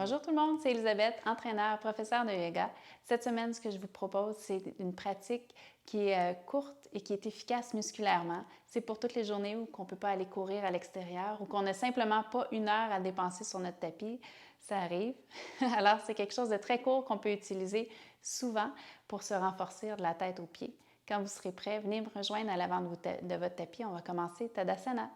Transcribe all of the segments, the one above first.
Bonjour tout le monde, c'est Elisabeth, entraîneur, professeure de yoga. Cette semaine, ce que je vous propose, c'est une pratique qui est courte et qui est efficace musculairement. C'est pour toutes les journées où on ne peut pas aller courir à l'extérieur ou qu'on n'a simplement pas une heure à dépenser sur notre tapis. Ça arrive. Alors, c'est quelque chose de très court qu'on peut utiliser souvent pour se renforcer de la tête aux pieds. Quand vous serez prêt, venez me rejoindre à l'avant de votre tapis. On va commencer Tadasana.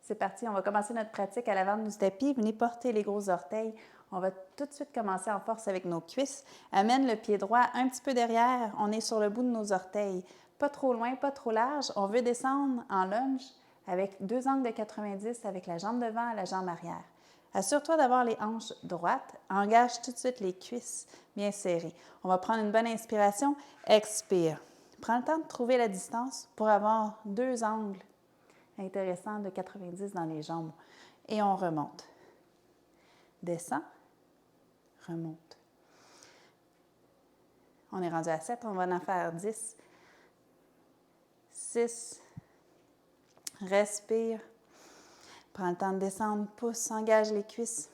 C'est parti, on va commencer notre pratique à l'avant du tapis. Venez porter les gros orteils. On va tout de suite commencer en force avec nos cuisses. Amène le pied droit un petit peu derrière. On est sur le bout de nos orteils. Pas trop loin, pas trop large. On veut descendre en lunge avec deux angles de 90 avec la jambe devant et la jambe arrière. Assure-toi d'avoir les hanches droites. Engage tout de suite les cuisses bien serrées. On va prendre une bonne inspiration. Expire. Prends le temps de trouver la distance pour avoir deux angles intéressant de 90 dans les jambes. Et on remonte. Descend, remonte. On est rendu à 7, on va en faire 10. 6. Respire. Prends le temps de descendre, pousse, engage les cuisses.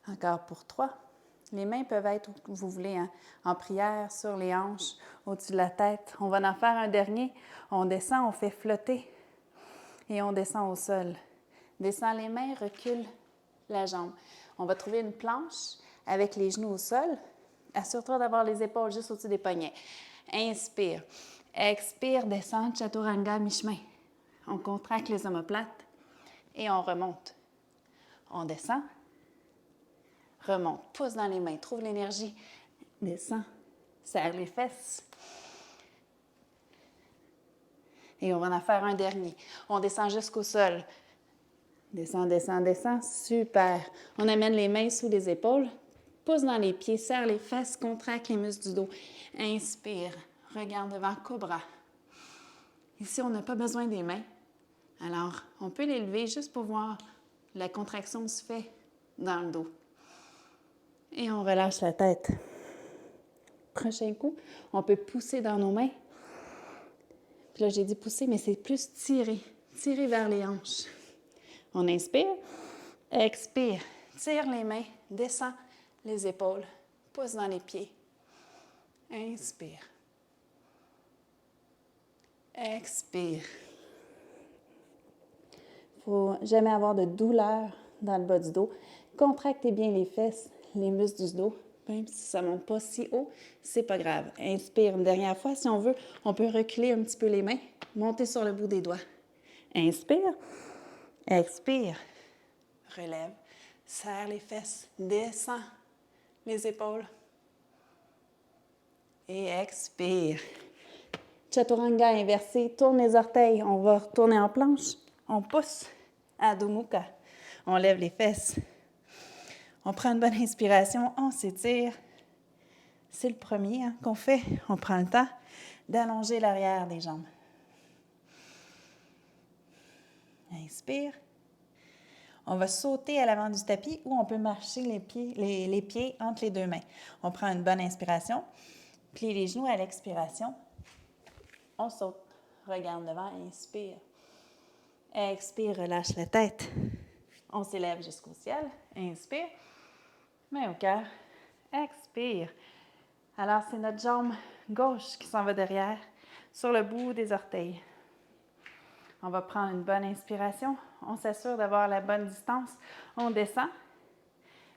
Encore pour 3. Les mains peuvent être où vous voulez, hein, en prière, sur les hanches, au-dessus de la tête. On va en faire un dernier. On descend, on fait flotter et on descend au sol. Descends les mains, recule la jambe. On va trouver une planche avec les genoux au sol. Assure-toi d'avoir les épaules juste au-dessus des poignets. Inspire. Expire, descends, chaturanga, mi-chemin. On contracte les omoplates et on remonte. On descend. Remonte, pousse dans les mains, trouve l'énergie. Descends, serre les fesses. Et on va en faire un dernier. On descend jusqu'au sol. Descends, descends, descends. Super. On amène les mains sous les épaules. Pousse dans les pieds, serre les fesses, contracte les muscles du dos. Inspire, regarde devant, cobra. Ici, on n'a pas besoin des mains. Alors, on peut les lever juste pour voir la contraction se fait dans le dos. Et on relâche la tête. Prochain coup, on peut pousser dans nos mains. Puis là, j'ai dit pousser, mais c'est plus tirer. Tirer vers les hanches. On inspire, expire, tire les mains, descend les épaules, pousse dans les pieds. Inspire. Expire. Il ne faut jamais avoir de douleur dans le bas du dos. Contractez bien les fesses, les muscles du dos. Même si ça ne monte pas si haut, c'est pas grave. Inspire une dernière fois. Si on veut, on peut reculer un petit peu les mains, monter sur le bout des doigts. Inspire. Expire. Relève. Serre les fesses. Descends les épaules. Et expire. Chaturanga inversé. Tourne les orteils. On va retourner en planche. On pousse. Adho Mukha. On lève les fesses. On prend une bonne inspiration. On s'étire. C'est le premier qu'on fait. On prend le temps d'allonger l'arrière des jambes. Inspire. On va sauter à l'avant du tapis ou on peut marcher les pieds entre les deux mains. On prend une bonne inspiration. Plie les genoux à l'expiration. On saute. Regarde devant. Inspire. Expire. Relâche la tête. On s'élève jusqu'au ciel. Inspire. Main au cœur. Expire. Alors, c'est notre jambe gauche qui s'en va derrière, sur le bout des orteils. On va prendre une bonne inspiration. On s'assure d'avoir la bonne distance. On descend.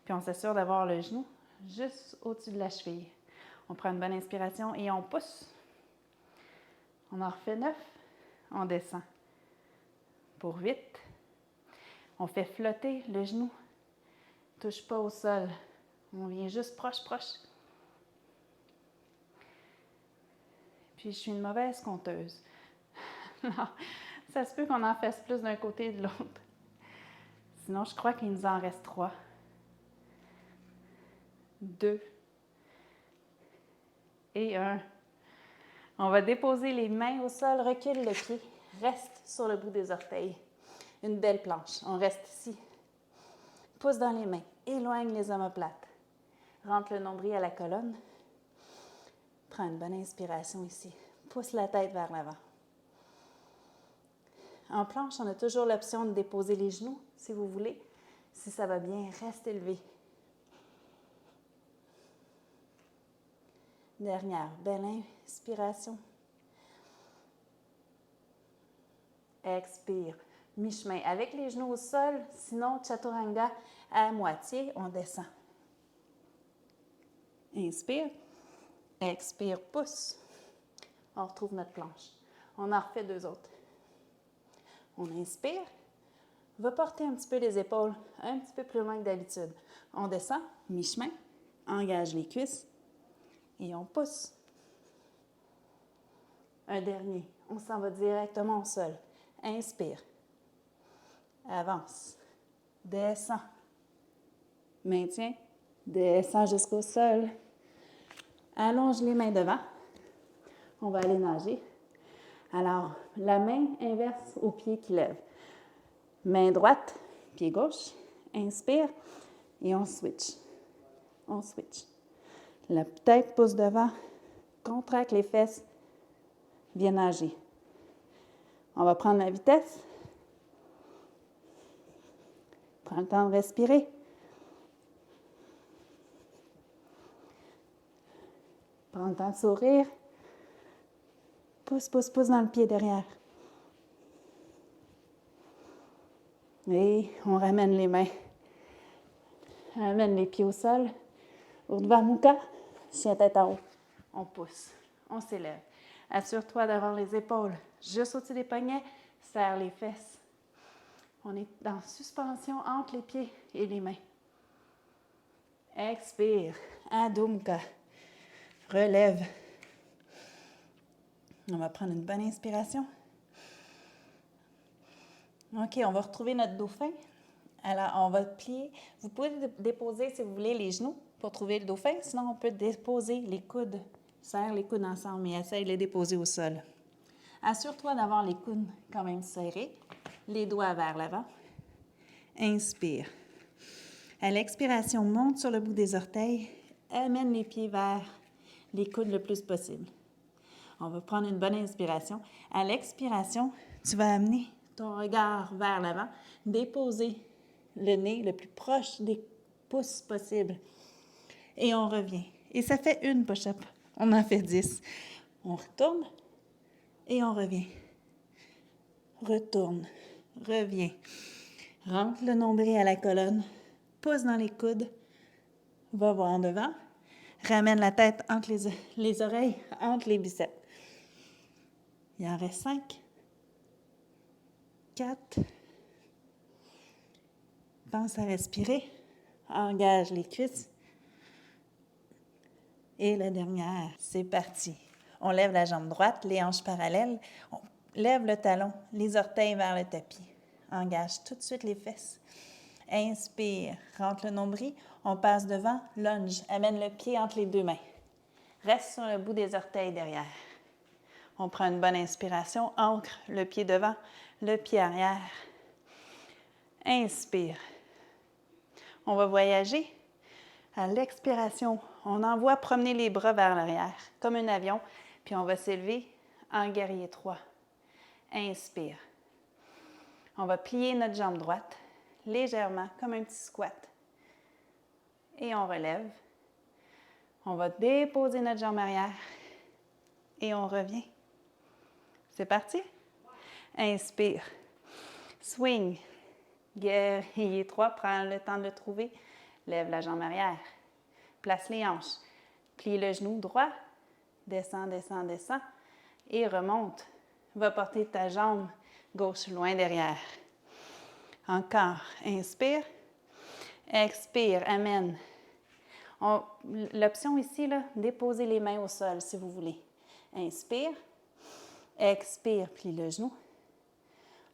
Puis on s'assure d'avoir le genou juste au-dessus de la cheville. On prend une bonne inspiration et on pousse. On en refait 9. On descend. Pour 8. On fait flotter le genou. Touche pas au sol. On vient juste proche. Puis je suis une mauvaise conteuse. Non, ça se peut qu'on en fasse plus d'un côté et de l'autre. Sinon, je crois qu'il nous en reste 3. 2. Et 1. On va déposer les mains au sol, recule le pied, reste sur le bout des orteils. Une belle planche. On reste ici. Pousse dans les mains, éloigne les omoplates. Rentre le nombril à la colonne. Prends une bonne inspiration ici. Pousse la tête vers l'avant. En planche, on a toujours l'option de déposer les genoux, si vous voulez. Si ça va bien, reste élevé. Dernière, belle inspiration. Expire. Mi-chemin avec les genoux au sol, sinon chaturanga à moitié, on descend. Inspire. Expire, pousse. On retrouve notre planche. On en refait 2 autres. On inspire. Va porter un petit peu les épaules, un petit peu plus loin que d'habitude. On descend, mi-chemin, engage les cuisses et on pousse. Un dernier. On s'en va directement au sol. Inspire. Avance. Descends. Maintiens. Descends jusqu'au sol. Allonge les mains devant. On va aller nager. Alors, la main inverse au pied qui lève. Main droite, pied gauche. Inspire et on switch. On switch. La tête pousse devant. Contracte les fesses. Viens nager. On va prendre la vitesse. Prends le temps de respirer. Prends le temps de sourire. Pousse, pousse, pousse dans le pied derrière. Et on ramène les mains. Ramène les pieds au sol. Urdhva Mukha, chien tête en haut. On pousse. On s'élève. Assure-toi d'avoir les épaules juste au-dessus des poignets. Serre les fesses. On est dans suspension entre les pieds et les mains. Expire. Adho Mukha. Relève. On va prendre une bonne inspiration. OK, on va retrouver notre dauphin. Alors, on va plier. Vous pouvez déposer, si vous voulez, les genoux pour trouver le dauphin. Sinon, on peut déposer les coudes. Serre les coudes ensemble, mais essaye de les déposer au sol. Assure-toi d'avoir les coudes quand même serrés. Les doigts vers l'avant. Inspire. À l'expiration, monte sur le bout des orteils. Amène les pieds vers les coudes le plus possible. On va prendre une bonne inspiration. À l'expiration, tu vas amener ton regard vers l'avant, déposer le nez le plus proche des pouces possible. Et on revient. Et ça fait une push-up. On en fait 10. On retourne et on revient. Retourne, reviens. Rentre le nombril à la colonne. Pousse dans les coudes. Va voir en devant. Ramène la tête entre les oreilles, entre les biceps. Il en reste 5. 4. Pense à respirer. Engage les cuisses. Et la dernière, c'est parti. On lève la jambe droite, les hanches parallèles. On lève le talon, les orteils vers le tapis. Engage tout de suite les fesses. Inspire, rentre le nombril. On passe devant, lunge. Amène le pied entre les 2 mains. Reste sur le bout des orteils derrière. On prend une bonne inspiration, ancre le pied devant, le pied arrière. Inspire. On va voyager. À l'expiration, on envoie promener les bras vers l'arrière, comme un avion, puis on va s'élever en guerrier 3. Inspire. On va plier notre jambe droite, légèrement, comme un petit squat. Et on relève. On va déposer notre jambe arrière et on revient. C'est parti? Inspire. Swing. Guerrier 3, prends le temps de le trouver. Lève la jambe arrière. Place les hanches. Plie le genou droit. Descends, descends, descends. Et remonte. Va porter ta jambe gauche loin derrière. Encore. Inspire. Expire. Amène. L'option ici, là, déposez les mains au sol si vous voulez. Inspire. Expire. Plie le genou.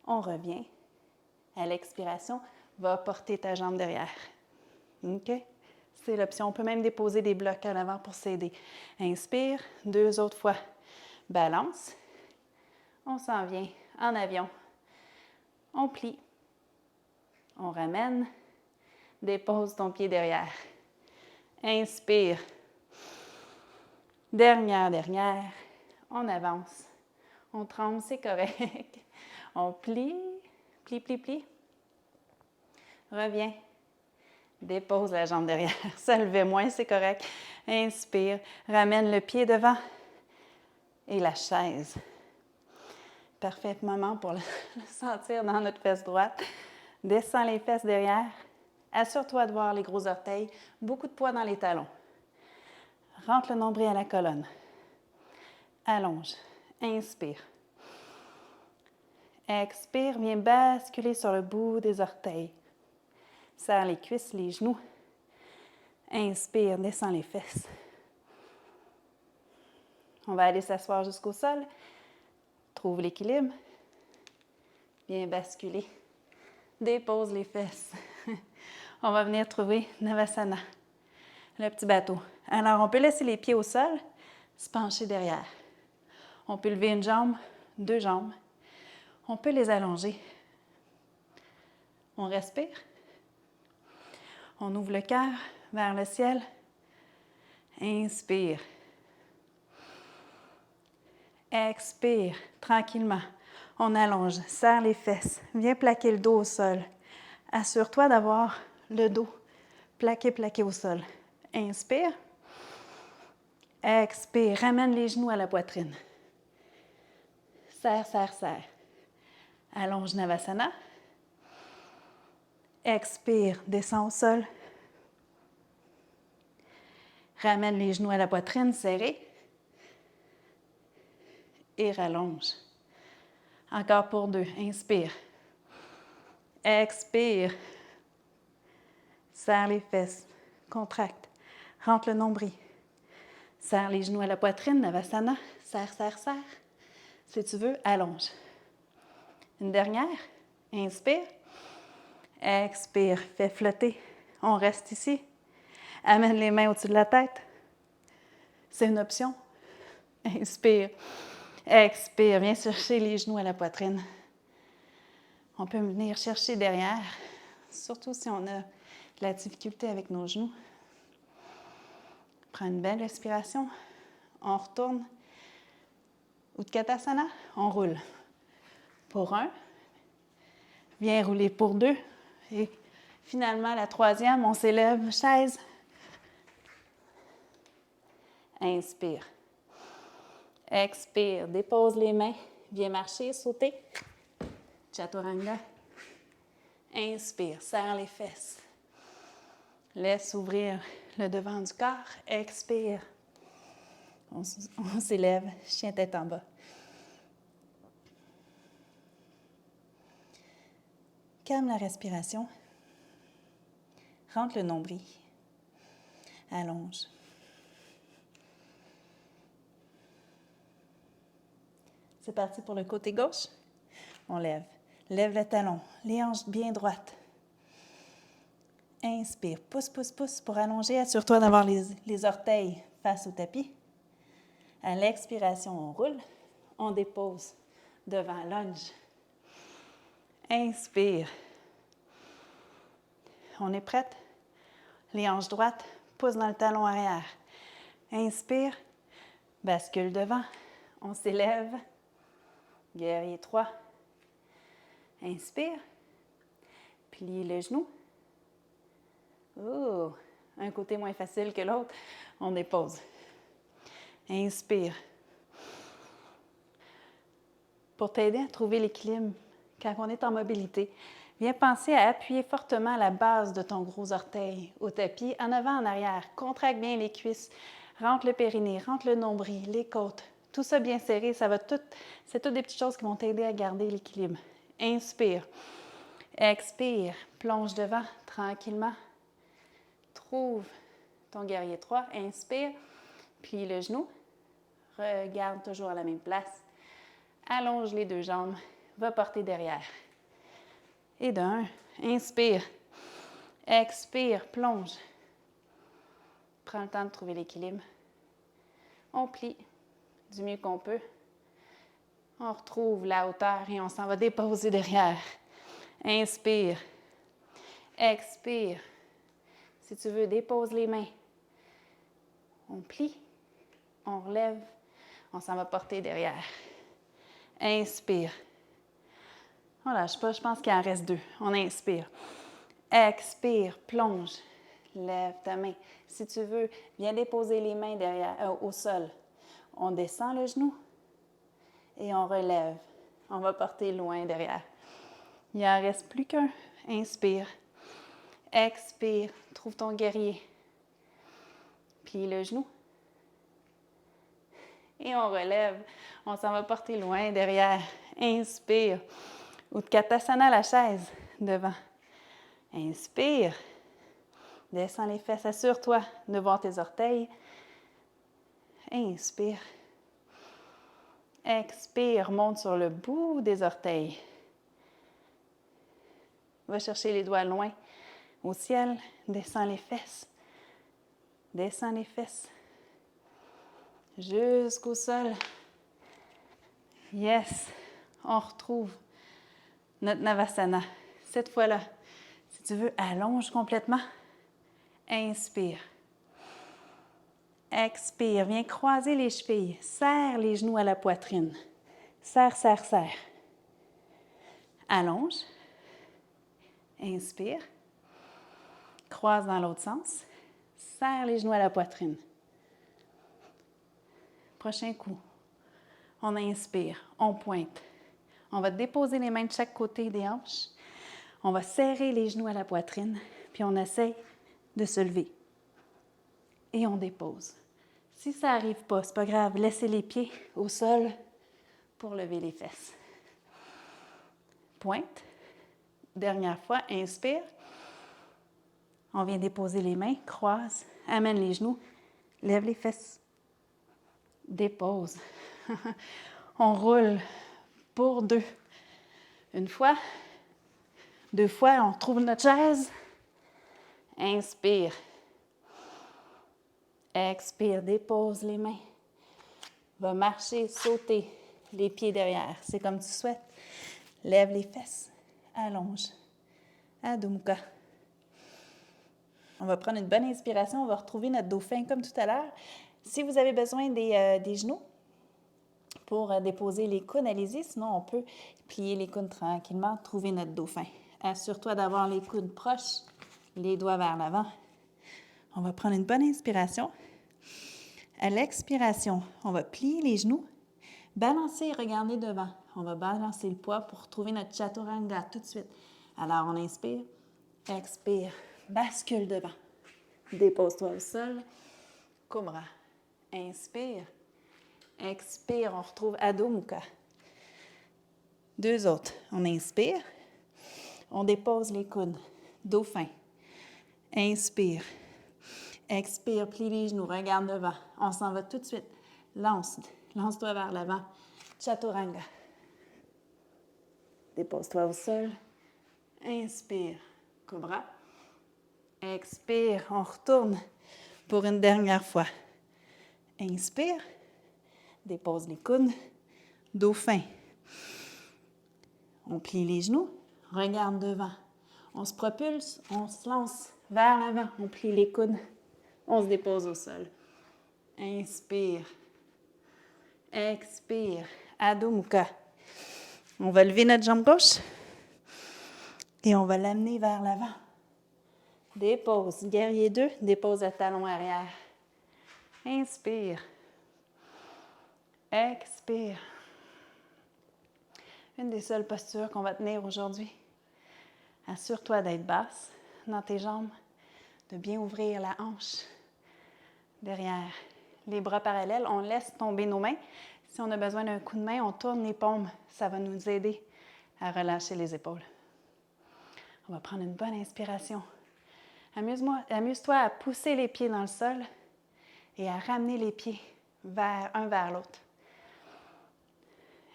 On revient. À l'expiration, va porter ta jambe derrière. OK? C'est l'option. On peut même déposer des blocs à l'avant pour s'aider. Inspire. 2 autres fois. Balance. On s'en vient en avion. On plie. On ramène. Dépose ton pied derrière. Inspire. Dernière. On avance. On tremble, c'est correct. On plie, plie, plie, plie. Reviens. Dépose la jambe derrière. Ça levait moins, c'est correct. Inspire. Ramène le pied devant. Et la chaise. Parfait moment pour le sentir dans notre fesse droite. Descends les fesses derrière. Assure-toi de voir les gros orteils. Beaucoup de poids dans les talons. Rentre le nombril à la colonne. Allonge. Inspire. Expire. Viens basculer sur le bout des orteils. Serre les cuisses, les genoux. Inspire. Descends les fesses. On va aller s'asseoir jusqu'au sol. Trouve l'équilibre. Viens basculer. Dépose les fesses. On va venir trouver Navasana, le petit bateau. Alors, on peut laisser les pieds au sol, se pencher derrière. On peut lever une jambe, 2 jambes. On peut les allonger. On respire. On ouvre le cœur vers le ciel. Inspire. Expire, tranquillement. On allonge, serre les fesses. Viens plaquer le dos au sol. Assure-toi d'avoir le dos plaqué au sol. Inspire. Expire, ramène les genoux à la poitrine. Serre, serre, serre. Allonge Navasana. Expire, descends au sol. Ramène les genoux à la poitrine, serré. Et rallonge. Encore pour 2. Inspire. Expire. Serre les fesses. Contracte. Rentre le nombril. Serre les genoux à la poitrine, Navasana. Serre, serre, serre. Si tu veux, allonge. Une dernière. Inspire. Expire. Fais flotter. On reste ici. Amène les mains au-dessus de la tête. C'est une option. Inspire. Expire. Viens chercher les genoux à la poitrine. On peut venir chercher derrière, surtout si on a de la difficulté avec nos genoux. Prends une belle respiration. On retourne. Utkatasana, on roule. Pour 1. Viens rouler pour 2. Et finalement, la 3e, on s'élève, chaise. Inspire. Expire. Dépose les mains. Viens marcher, sauter. Chaturanga. Inspire. Serre les fesses. Laisse ouvrir le devant du corps. Expire. On s'élève. Chien tête en bas. Calme la respiration. Rentre le nombril. Allonge. C'est parti pour le côté gauche. On lève. Lève le talon. Les hanches bien droites. Inspire. Pousse, pousse, pousse pour allonger. Assure-toi d'avoir les orteils face au tapis. À l'expiration, on roule. On dépose devant lunge. Inspire. On est prête? Les hanches droites. Pousse dans le talon arrière. Inspire. Bascule devant. On s'élève. Guerrier 3. Inspire. Plie les genoux. Oh, un côté moins facile que l'autre. On dépose. Inspire. Pour t'aider à trouver l'équilibre quand on est en mobilité, viens penser à appuyer fortement la base de ton gros orteil au tapis, en avant, en arrière. Contracte bien les cuisses. Rentre le périnée, rentre le nombril, les côtes. Tout ça bien serré, c'est toutes des petites choses qui vont t'aider à garder l'équilibre. Inspire. Expire. Plonge devant tranquillement. Trouve ton guerrier 3. Inspire. Plie le genou. Regarde toujours à la même place. Allonge les 2 jambes. Va porter derrière. Et d'1. Inspire. Expire. Plonge. Prends le temps de trouver l'équilibre. On plie du mieux qu'on peut. On retrouve la hauteur et on s'en va déposer derrière. Inspire. Expire. Si tu veux, dépose les mains. On plie. On relève. On s'en va porter derrière. Inspire. On lâche pas, je pense qu'il en reste 2. On inspire. Expire, plonge. Lève ta main. Si tu veux, viens déposer les mains derrière, au sol. On descend le genou et on relève. On va porter loin derrière. Il en reste plus qu'un. Inspire. Expire. Trouve ton guerrier. Plie le genou. Et on relève. On s'en va porter loin derrière. Inspire. Utkatasana, la chaise, devant. Inspire. Descends les fesses. Assure-toi de voir tes orteils. Inspire. Expire. Monte sur le bout des orteils. Va chercher les doigts loin au ciel. Descends les fesses. Descends les fesses. Jusqu'au sol. Yes. On retrouve notre Navasana. Cette fois-là, si tu veux, allonge complètement. Inspire. Expire. Viens croiser les chevilles. Serre les genoux à la poitrine. Serre, serre, serre. Allonge. Inspire. Croise dans l'autre sens. Serre les genoux à la poitrine. Prochain coup. On inspire. On pointe. On va déposer les mains de chaque côté des hanches. On va serrer les genoux à la poitrine. Puis on essaye de se lever. Et on dépose. Si ça n'arrive pas, c'est pas grave. Laissez les pieds au sol pour lever les fesses. Pointe. Dernière fois, inspire. On vient déposer les mains, croise, amène les genoux, lève les fesses. Dépose. On roule pour 2. Une fois, 2 fois, on retrouve notre chaise. Inspire. Expire, dépose les mains. Va marcher, sauter les pieds derrière. C'est comme tu souhaites. Lève les fesses. Allonge. Adho Mukha. On va prendre une bonne inspiration. On va retrouver notre dauphin comme tout à l'heure. Si vous avez besoin des genoux pour déposer les coudes, allez-y. Sinon, on peut plier les coudes tranquillement, trouver notre dauphin. Assure-toi d'avoir les coudes proches, les doigts vers l'avant. On va prendre une bonne inspiration. À l'expiration, on va plier les genoux, balancer et regarder devant. On va balancer le poids pour trouver notre chaturanga tout de suite. Alors, on inspire, expire, bascule devant. Dépose-toi au sol, Cobra. Inspire, expire, on retrouve Adho Mukha. 2 autres. On inspire, on dépose les coudes, dauphin. Inspire. Expire, plie les genoux, regarde devant. On s'en va tout de suite. Lance-toi vers l'avant. Chaturanga. Dépose-toi au sol. Inspire, Cobra. Expire, on retourne pour une dernière fois. Inspire, dépose les coudes. Dauphin. On plie les genoux, regarde devant. On se propulse, on se lance vers l'avant. On plie les coudes. On se dépose au sol. Inspire. Expire. Adho Mukha. On va lever notre jambe gauche et on va l'amener vers l'avant. Dépose. Guerrier 2, dépose le talon arrière. Inspire. Expire. Une des seules postures qu'on va tenir aujourd'hui. Assure-toi d'être basse dans tes jambes, de bien ouvrir la hanche derrière. Les bras parallèles, on laisse tomber nos mains. Si on a besoin d'un coup de main, on tourne les paumes. Ça va nous aider à relâcher les épaules. On va prendre une bonne inspiration. Amuse-toi à pousser les pieds dans le sol et à ramener les pieds un vers l'autre.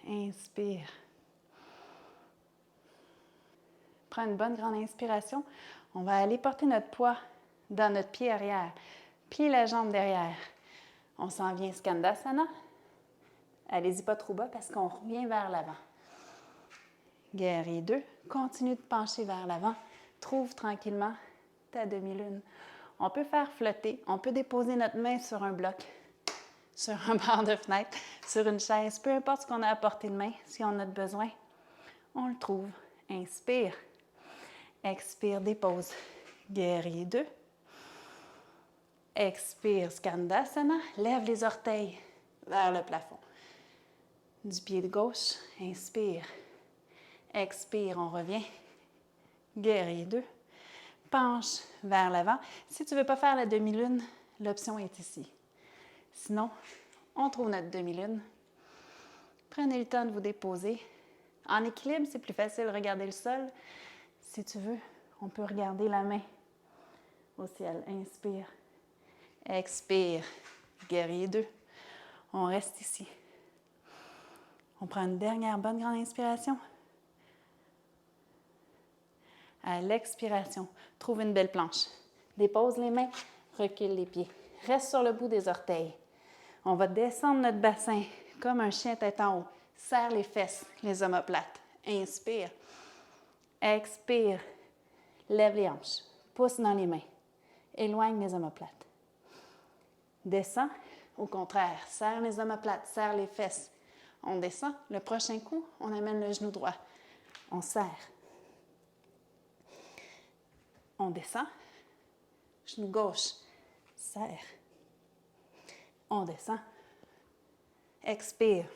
Inspire. Prends une bonne grande inspiration. On va aller porter notre poids dans notre pied arrière. Plie la jambe derrière. On s'en vient Skandasana. Allez-y pas trop bas parce qu'on revient vers l'avant. Guerrier 2. Continue de pencher vers l'avant. Trouve tranquillement ta demi-lune. On peut faire flotter. On peut déposer notre main sur un bloc. sur un bord de fenêtre, sur une chaise, peu importe ce qu'on a à portée de main, si on a besoin, on le trouve. Inspire. Expire, dépose. Guerrier 2. Expire, Skandasana. Lève les orteils vers le plafond. Du pied de gauche, inspire. Expire, on revient. Guerrier 2. Penche vers l'avant. Si tu ne veux pas faire la demi-lune, l'option est ici. Sinon, on trouve notre demi-lune. Prenez le temps de vous déposer. En équilibre, c'est plus facile de regarder le sol. Si tu veux, on peut regarder la main au ciel. Inspire. Expire. Guerrier 2. On reste ici. On prend une dernière bonne grande inspiration. À l'expiration, trouve une belle planche. Dépose les mains, recule les pieds. Reste sur le bout des orteils. On va descendre notre bassin comme un chien tête en haut. Serre les fesses, les omoplates. Inspire. Expire. Lève les hanches. Pousse dans les mains. Éloigne les omoplates. Descends. Au contraire, serre les omoplates, serre les fesses. On descend. Le prochain coup, on amène le genou droit. On serre. On descend. Genou gauche. Serre. On descend. Expire.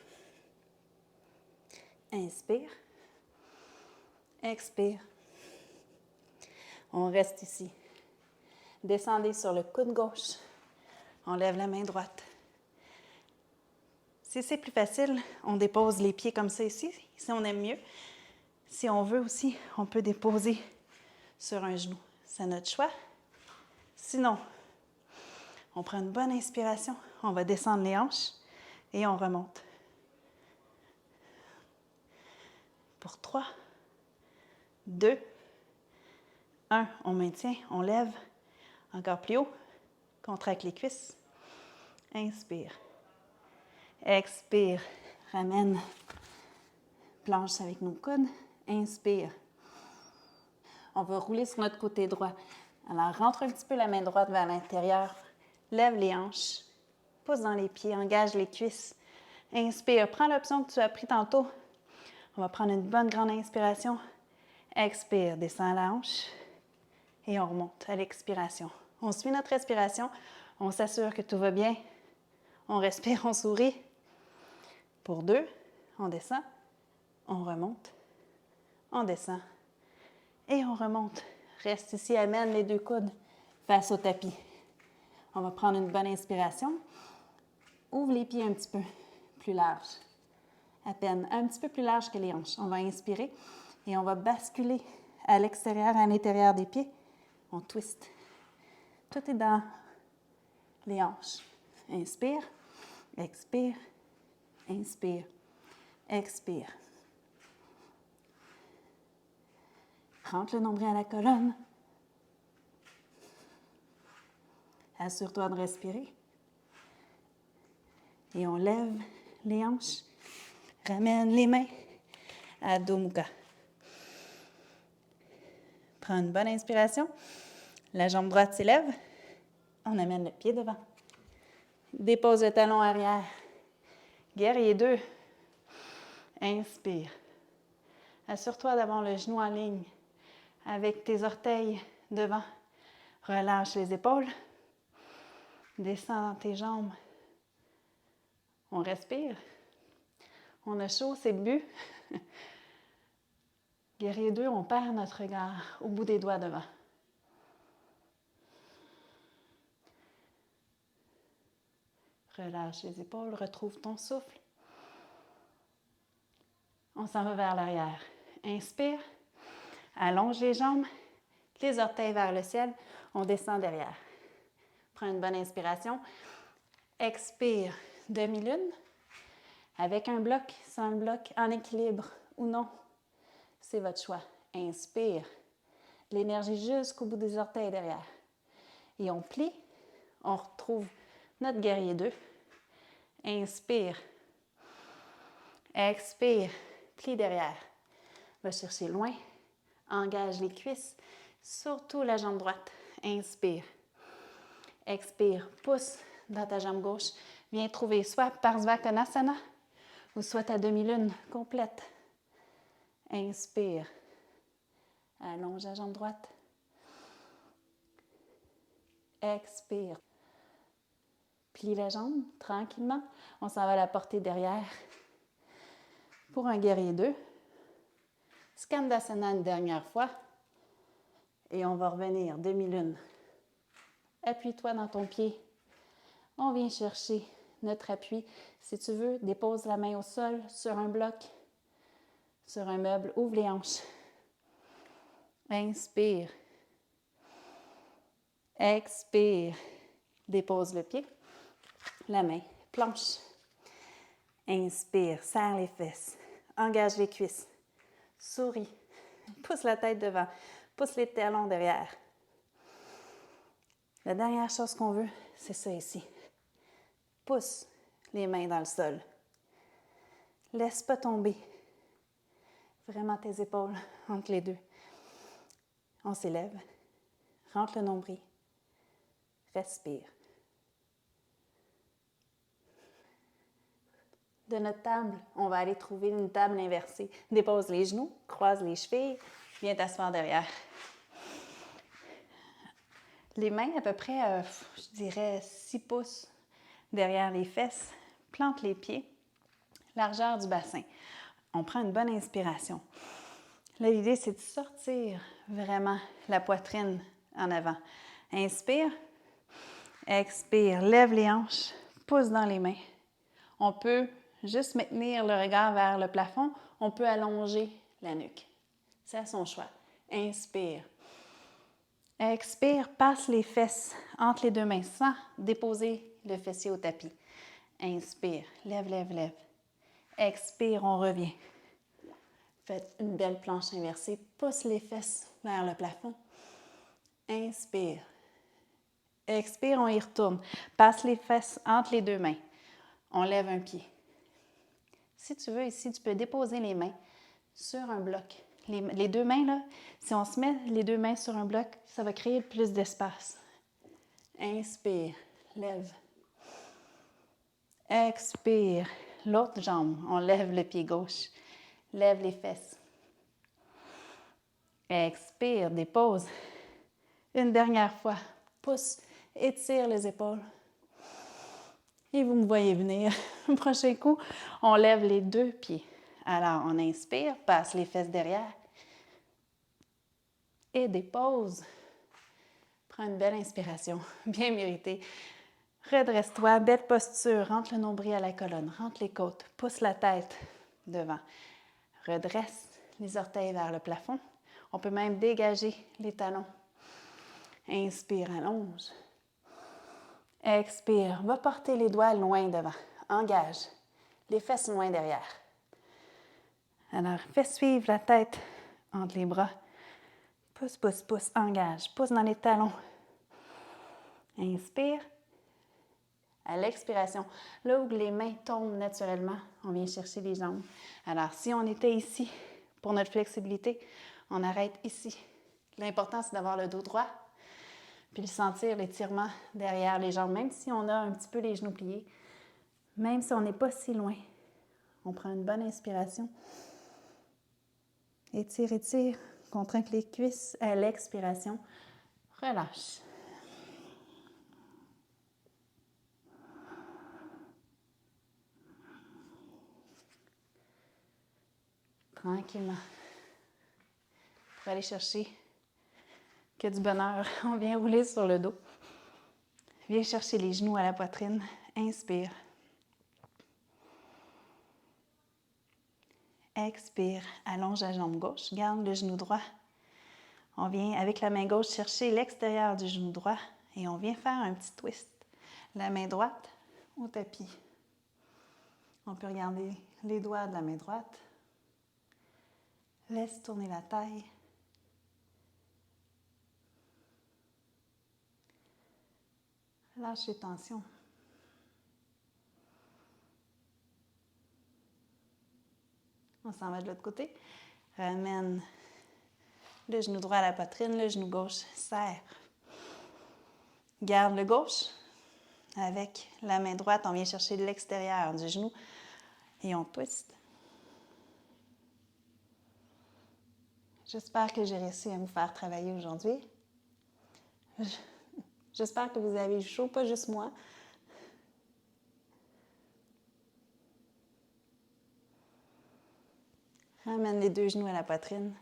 Inspire. Expire. On reste ici. Descendez sur le coude gauche. On lève la main droite. Si c'est plus facile, on dépose les pieds comme ça ici, si on aime mieux. Si on veut aussi, on peut déposer sur un genou. C'est notre choix. Sinon, on prend une bonne inspiration. On va descendre les hanches et on remonte. Pour 3, 2, 1. On maintient, on lève. Encore plus haut. Contracte les cuisses. Inspire. Expire. Ramène. Planche avec nos coudes. Inspire. On va rouler sur notre côté droit. Alors, rentre un petit peu la main droite vers l'intérieur. Lève les hanches. Pousse dans les pieds. Engage les cuisses. Inspire. Prends l'option que tu as prise tantôt. On va prendre une bonne grande inspiration. Expire. Descends la hanche. Et on remonte à l'expiration. On suit notre respiration. On s'assure que tout va bien. On respire, on sourit. Pour 2, on descend. On remonte. On descend. Et on remonte. Reste ici, amène les 2 coudes face au tapis. On va prendre une bonne inspiration. Ouvre les pieds un petit peu plus large. À peine un petit peu plus large que les hanches. On va inspirer et on va basculer à l'extérieur, à l'intérieur des pieds. On twist. Tout est dans les hanches. Inspire, expire, inspire, expire. Rentre le nombril à la colonne. Assure-toi de respirer. Et on lève les hanches. Ramène les mains à Adho Mukha. Prends une bonne inspiration. La jambe droite s'élève. On amène le pied devant. Dépose le talon arrière. Guerrier 2. Inspire. Assure-toi d'avoir le genou en ligne avec tes orteils devant. Relâche les épaules. Descends dans tes jambes. On respire. On a chaud, c'est le but. Guerrier 2, on perd notre regard au bout des doigts devant. Relâche les épaules, retrouve ton souffle. On s'en va vers l'arrière. Inspire, allonge les jambes, les orteils vers le ciel, on descend derrière. Prends une bonne inspiration. Expire, demi-lune, avec un bloc, sans un bloc, en équilibre ou non. C'est votre choix. Inspire, l'énergie jusqu'au bout des orteils derrière. Et on plie, on retrouve notre guerrier 2. Inspire. Expire. Plie derrière. Va chercher loin. Engage les cuisses. Surtout la jambe droite. Inspire. Expire. Pousse dans ta jambe gauche. Viens trouver soit Parsva Konasana ou soit ta demi-lune complète. Inspire. Allonge la jambe droite. Expire. Plie la jambe tranquillement. On s'en va la porter derrière. Pour un guerrier 2. Skandasana une dernière fois. Et on va revenir demi-lune. Appuie-toi dans ton pied. On vient chercher notre appui. Si tu veux, dépose la main au sol, sur un bloc, sur un meuble. Ouvre les hanches. Inspire. Expire. Dépose le pied. La main. Planche. Inspire. Serre les fesses. Engage les cuisses. Souris. Pousse la tête devant. Pousse les talons derrière. La dernière chose qu'on veut, c'est ça ici. Pousse les mains dans le sol. Laisse pas tomber vraiment tes épaules entre les deux. On s'élève. Rentre le nombril. Respire. De notre table, on va aller trouver une table inversée. Dépose les genoux, croise les chevilles, viens t'asseoir derrière. Les mains à peu près, je dirais 6 pouces derrière les fesses. Plante les pieds, largeur du bassin. On prend une bonne inspiration. Là, l'idée, c'est de sortir vraiment la poitrine en avant. Inspire, expire, lève les hanches, pousse dans les mains. On peut juste maintenir le regard vers le plafond. On peut allonger la nuque. C'est à son choix. Inspire. Expire, passe les fesses entre les deux mains sans déposer le fessier au tapis. Inspire, lève, lève, lève. Expire, on revient. Faites une belle planche inversée. Pousse les fesses vers le plafond. Inspire. Expire, on y retourne. Passe les fesses entre les deux mains. On lève un pied. Si tu veux ici, tu peux déposer les mains sur un bloc. Les deux mains, là, si on se met les deux mains sur un bloc, ça va créer plus d'espace. Inspire, lève. Expire, l'autre jambe, on lève le pied gauche. Lève les fesses. Expire, dépose. Une dernière fois, pousse, étire les épaules. Et vous me voyez venir. Le prochain coup, on lève les deux pieds. Alors, on inspire, passe les fesses derrière. Et dépose. Prends une belle inspiration, bien méritée. Redresse-toi, belle posture. Rentre le nombril à la colonne, rentre les côtes, pousse la tête devant. Redresse les orteils vers le plafond. On peut même dégager les talons. Inspire, allonge. Expire, va porter les doigts loin devant. Engage, les fesses loin derrière. Alors, fais suivre la tête entre les bras. Pousse, pousse, pousse, engage. Pousse dans les talons. Inspire. À l'expiration, là où les mains tombent naturellement, on vient chercher les jambes. Alors, si on était ici pour notre flexibilité, on arrête ici. L'important, c'est d'avoir le dos droit, puis de sentir l'étirement derrière les jambes, même si on a un petit peu les genoux pliés, même si on n'est pas si loin. On prend une bonne inspiration. Étire, étire. Contracte les cuisses à l'expiration. Relâche. Tranquillement. Pour aller chercher que du bonheur, on vient rouler sur le dos. Viens chercher les genoux à la poitrine. Inspire. Expire. Allonge la jambe gauche. Garde le genou droit. On vient avec la main gauche chercher l'extérieur du genou droit et on vient faire un petit twist. La main droite au tapis. On peut regarder les doigts de la main droite. Laisse tourner la taille. Lâche les tensions. On s'en va de l'autre côté. Ramène le genou droit à la poitrine, le genou gauche serre. Garde le gauche. Avec la main droite, on vient chercher l'extérieur du genou et on twist. J'espère que j'ai réussi à vous faire travailler aujourd'hui. J'espère que vous avez eu chaud, pas juste moi. Ramène les deux genoux à la poitrine.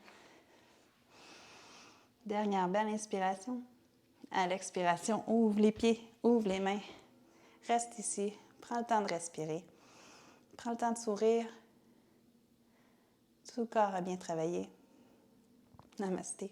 Dernière belle inspiration. À l'expiration, ouvre les pieds, ouvre les mains. Reste ici. Prends le temps de respirer. Prends le temps de sourire. Tout le corps a bien travaillé. Namasté.